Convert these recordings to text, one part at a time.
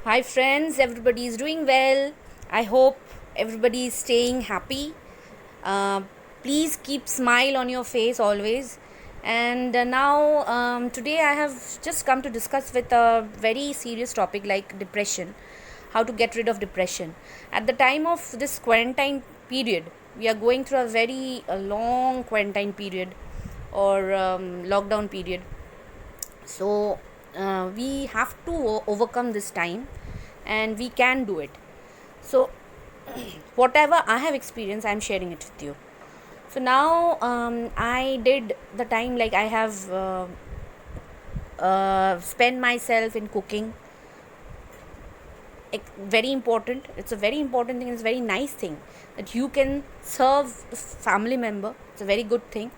Hi friends, everybody is doing well. I hope everybody is staying happy. Uh, Please keep smile on your face always. And now today I have just come to discuss with a very serious topic like depression, how to get rid of depression. At the time of this quarantine period, we are going through a long quarantine period or lockdown period. So we have to overcome this time, and we can do it. So whatever I have experienced, I'm sharing it with you. So now I did the time, like I have spent myself in cooking. Very important, it's a very important thing, it's a very nice thing that you can serve the family member. It's a very good thing.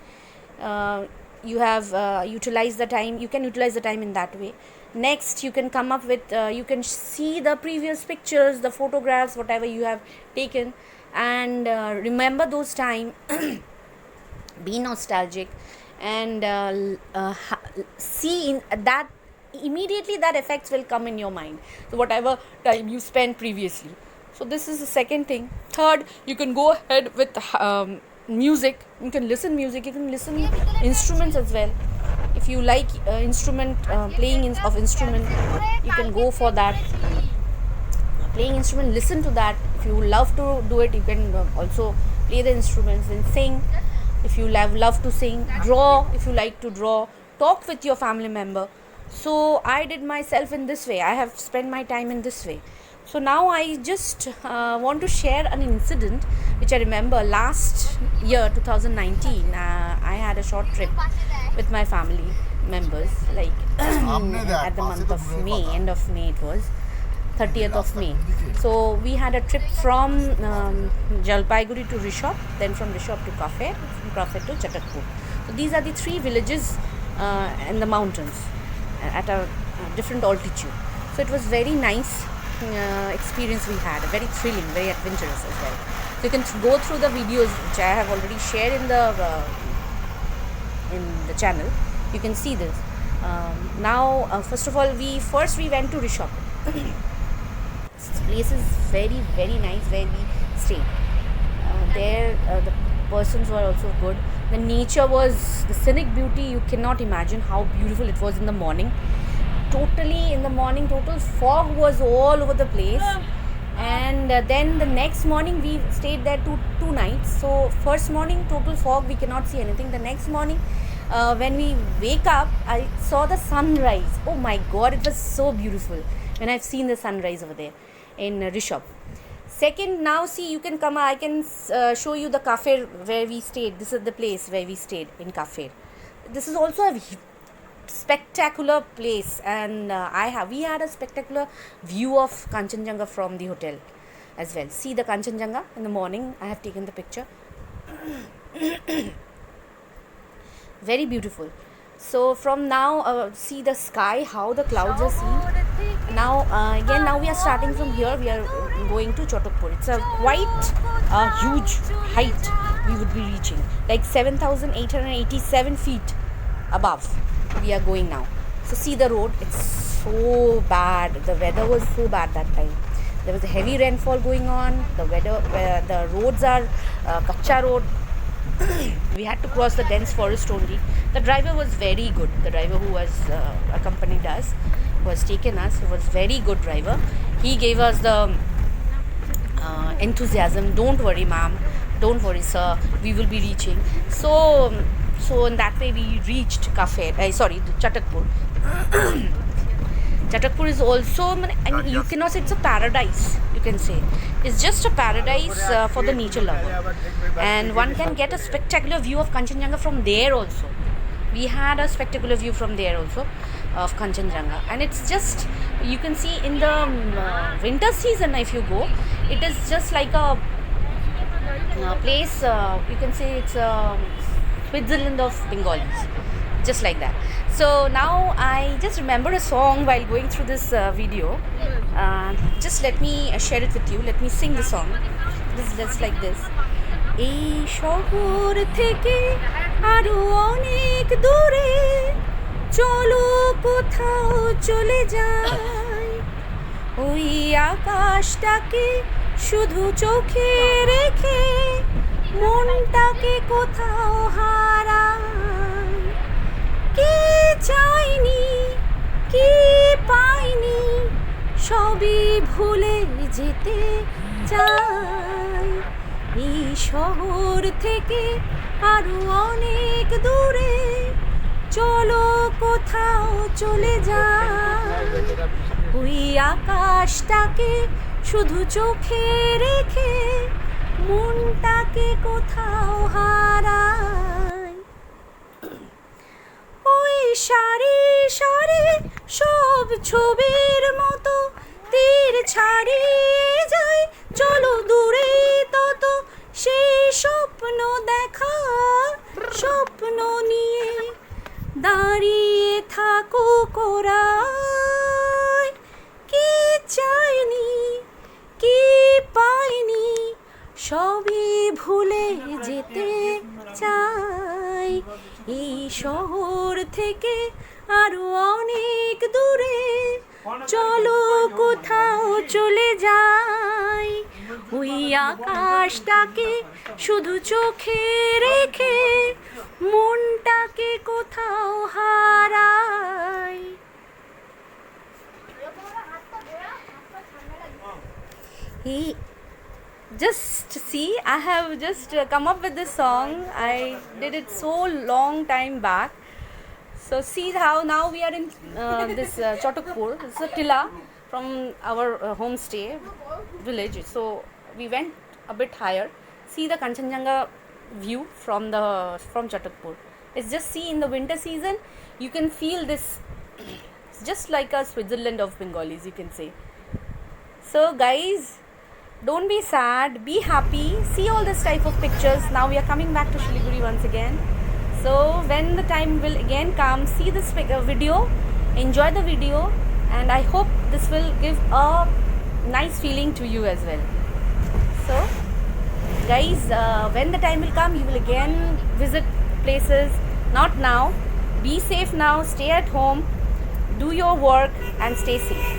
You have utilized the time, you can utilize the time in that way. Next, you can come up with you can see the previous pictures, the photographs, whatever you have taken, and remember those time. Be nostalgic, and see in that immediately that effects will come in your mind, so whatever time you spent previously. So this is the second thing. Third, you can go ahead with music. You can listen music, you can listen instruments as well. If you like instrument playing of instrument, you can go for that. Playing instrument, listen to that. If you love to do it, you can also play the instruments and sing. If you love to sing, draw. If you like to draw, talk with your family member. So I did myself in this way, I have spent my time in this way. So now I just want to share an incident which I remember last year 2019. I had a short trip with my family members, like at the month of May, end of May it was 30th of May. So we had a trip from Jalpaiguri to Rishab, then from Rishab to Kafir, from Kafir to Chatakpur. So these are the three villages in the mountains at a different altitude. So it was very nice experience we had, very thrilling, very adventurous as well. So you can go through the videos which I have already shared in the channel. You can see this. Now, first of all, we went to Rishab. This place is very, very nice where we stayed. There, the persons were also good. The nature was, the scenic beauty, you cannot imagine how beautiful it was in the morning. Totally in the morning, total fog was all over the place. And then the next morning we stayed there two nights. So first morning, total fog, we cannot see anything. The next morning, when we wake up, I saw the sunrise. Oh my God, it was so beautiful when I've seen the sunrise over there in Rishab. Second, now see, you can come, I can show you the Kafir where we stayed. This is the place where we stayed in Kafir. This is also a spectacular place, and we had a spectacular view of Kanchenjunga from the hotel as well. See the Kanchenjunga in the morning, I have taken the picture. Very beautiful. So from now, see the sky, how the clouds are seen. Now again, now we are starting from here. We are going to Chatakpur. It's a quite huge height we would be reaching, like 7,887 feet above we are going now. So see the road, it's so bad. The weather was so bad that time. There was a heavy rainfall going on. The roads are kacha road. We had to cross the dense forest only. The driver was very good. The driver who was accompanied us, who has taken us, he was very good driver. He gave us the enthusiasm. Don't worry, ma'am. Don't worry, sir. We will be reaching. So in that way we reached Chatakpur. Chatakpur is also, I mean, you cannot say it's a paradise, you can say. It's just a paradise for the nature lover. And one can get a spectacular view of Kanchenjunga from there also. We had a spectacular view from there also of Kanchenjunga. And it's just, you can see in the winter season, if you go, it is just like a place, you can say it's a Switzerland of Bengalis. Just like that. So now I just remember a song while going through this video. Just let me share it with you. Let me sing the song. This is just like this. এই শহর থেকে আরো অনেক দূরে চলো কোথাও চলে যাই ওই আকাশটাকে শুধু চোখে রেখে মনটাকে কোথাও হারাই। কি চাইনি, কি পাইনি, সবই ভুলে যেতে চাই। এই শহর থেকে আরো অনেক দূরে চলো কোথাও চলে যাই। ওই আকাশটাকে শুধু চোখে রেখে মনটাকে কোথাও হারাই। ওই সারি সারি সব ছবির মতো তীর ছাড়িয়ে যায়, চলো দূরে তত সেই স্বপ্ন দেখা। স্বপ্ন নিয়ে দাঁড়িয়ে থাকো কোরায়। কি চাইনি, কি পাইনি, সবই ভুলে যেতে চাই। এই শহর থেকে আরো অনেক দূরে চলো কোথাও চলে যাই। ওই আকাশটাকে শুধু চোখে রেখে মনটাকে কোথাও হারাই। Just see, I have just come up with this song. I did it so long time back. So see how now we are in this Chotukpur. It's a tilla from our homestay village. So we went a bit higher. See the Kanchenjunga view from Chotukpur. It's just see in the winter season you can feel this. It's just like a Switzerland of Bengalis, you can say. So guys, don't be sad, be happy, see all this type of pictures. Now we are coming back to Siliguri once again. So when the time will again come, see this video, enjoy the video, and I hope this will give a nice feeling to you as well. So guys, when the time will come, you will again visit places. Not now. Be safe now, stay at home, do your work and stay safe.